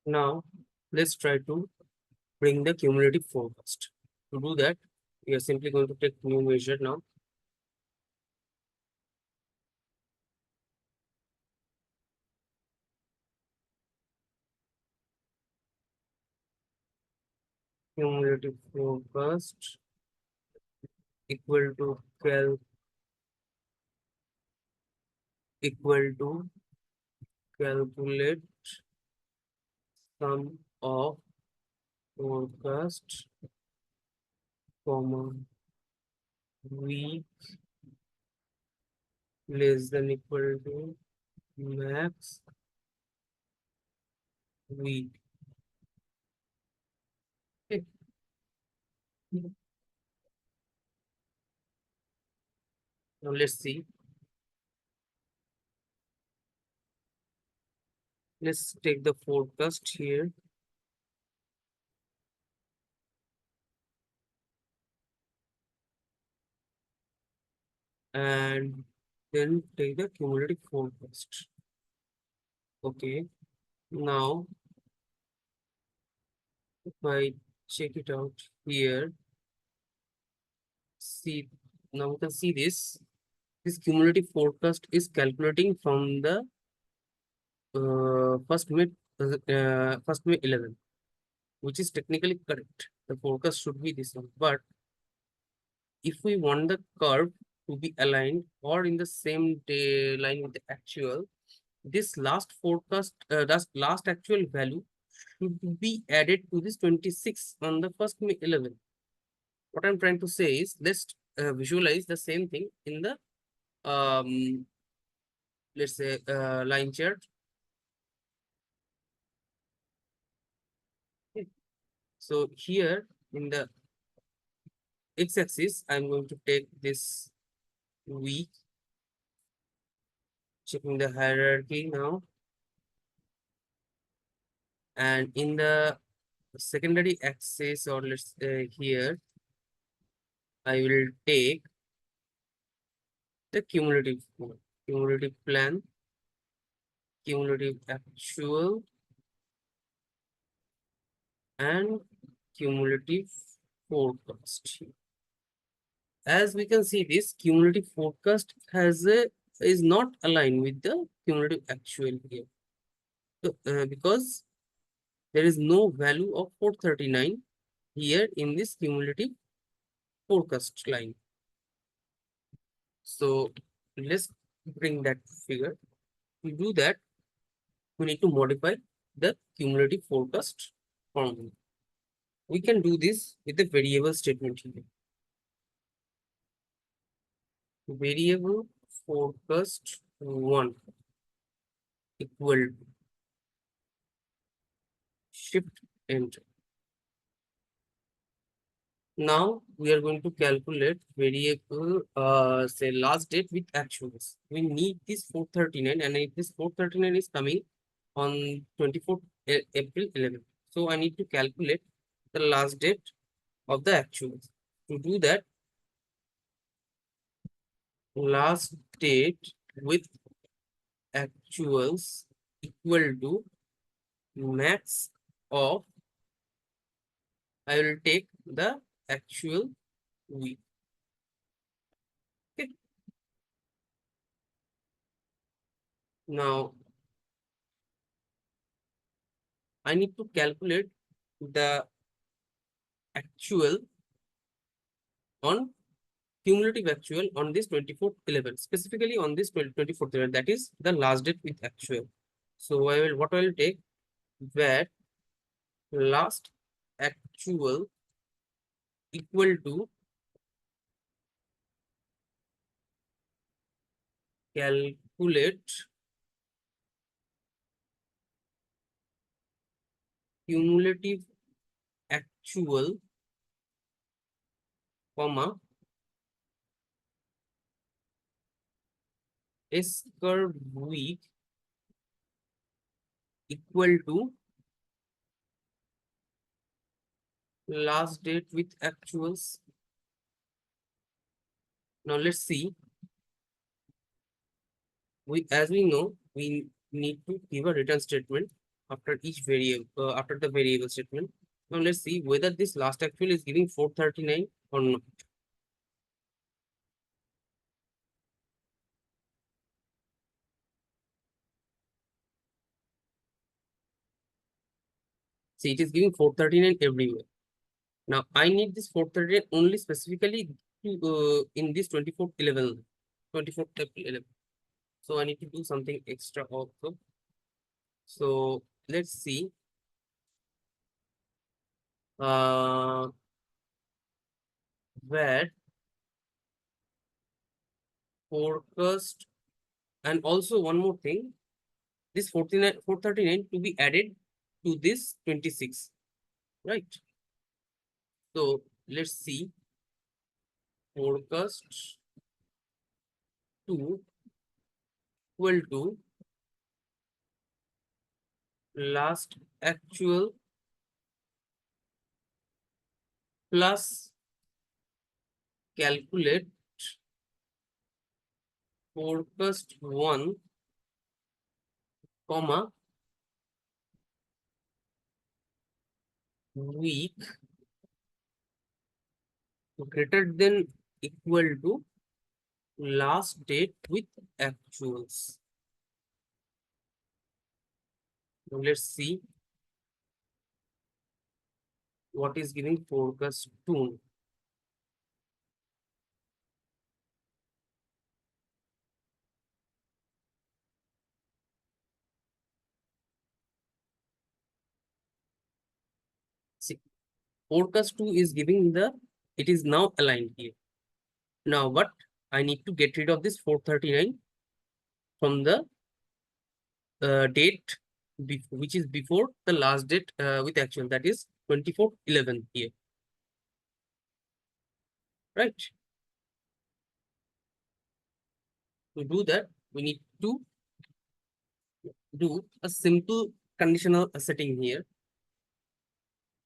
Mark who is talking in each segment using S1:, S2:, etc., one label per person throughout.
S1: Now, let's try to bring the cumulative forecast. To do that, we are simply going to take new measure now. Cumulative forecast equal to equal to calculate sum of forecast, comma, week less than equal to max week. Okay. Now let's see. Let's take the forecast here and then take the cumulative forecast. Okay. Now, if I check it out here, see, now we can see this. This cumulative forecast is calculating from the first May 11, which is technically correct. The forecast should be this one. But if we want the curve to be aligned or in the same day line with the actual, this last forecast, that last actual value should be added to this 26 on the first May 11. What I'm trying to say is let's visualize the same thing in the let's say line chart. Okay. So here in the x-axis, I'm going to take this week, checking the hierarchy now. And in the secondary axis, or let's say here, I will take the cumulative plan, cumulative actual, and cumulative forecast. As we can see, this cumulative forecast is not aligned with the cumulative actual here. So, because there is no value of 439 here in this cumulative forecast line. So let's bring that figure. To do that, we need to modify the cumulative forecast formula. We can do this with the variable statement here. Variable forecast 1 equal to shift enter. Now we are going to calculate variable say last date with actuals. We need this 439, and if this 439 is coming on 24th April 11. So I need to calculate the last date of the actuals. To do that, last date with actuals equal to max of, I will take the actual week. Okay. Now I need to calculate the actual on cumulative actual on this 24th 11, specifically on this 24th 11, that is the last date with actual. So what I will take, where last actual equal to calculate cumulative actual, comma, S curve week equal to last date with actuals. Now let's see. As we know, we need to give a return statement after each variable, after the variable statement. Now let's see whether this last actual is giving 439 or not. See, it is giving 439 everywhere. Now I need this 438 only specifically to, in this 24/11, 24/11. So I need to do something extra also. So let's see. Uh, where forecast, and also one more thing, this 439 to be added to this 26, right? So let's see forecast 2 equal to last actual plus calculate forecast 1 comma week greater than equal to last date with actuals. Now let's see what is giving forecast 2. See, forecast 2 is giving the, it is now aligned here. Now what? I need to get rid of this 439 from the date which is before the last date with actual, that is 24/11 here, right? To do that, we need to do a simple conditional setting here.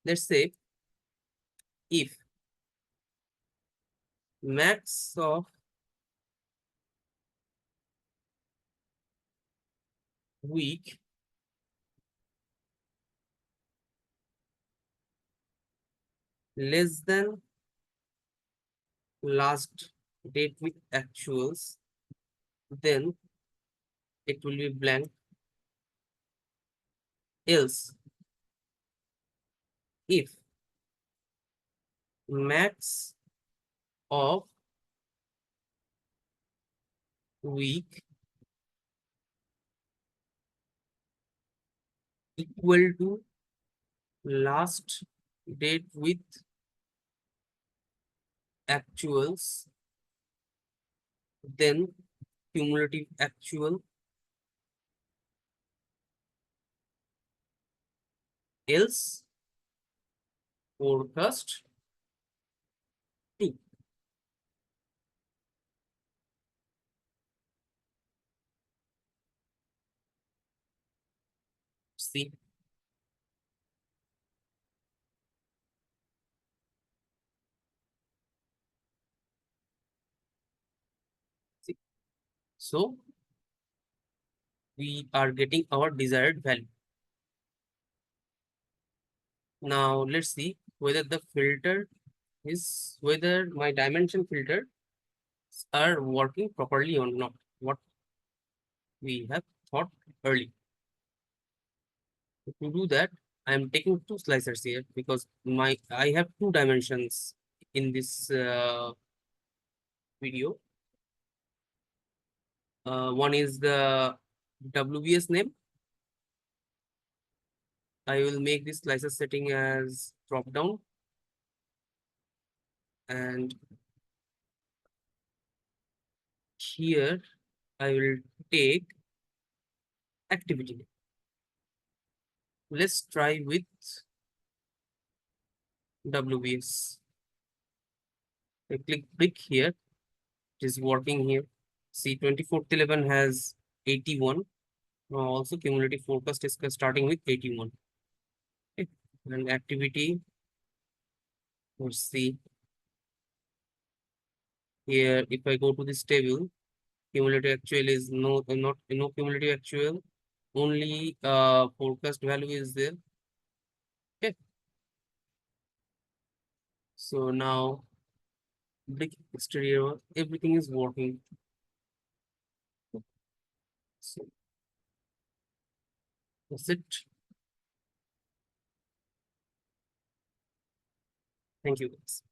S1: Let's say if max of week less than last date with actuals, then it will be blank. Else, if max of week equal to last date with actuals, then cumulative actual, else forecast 2. See, see. So we are getting our desired value. Now let's see whether the filter is, whether my dimension filter are working properly or not, what we have thought early. To do that, I am taking two slicers here because I have two dimensions in this video. One is the WBS name. I will make this slicer setting as drop down, and here I will take activity. Let's try with WBS. I click here. It is working here. See, 24/11 has 81. Also, cumulative forecast is starting with 81. Okay. And activity, let's see. Here, if I go to this table, cumulative actual is no, not no cumulative actual. only forecast value is there. Okay, so now brick exterior, everything is working. So that's it. Thank you guys.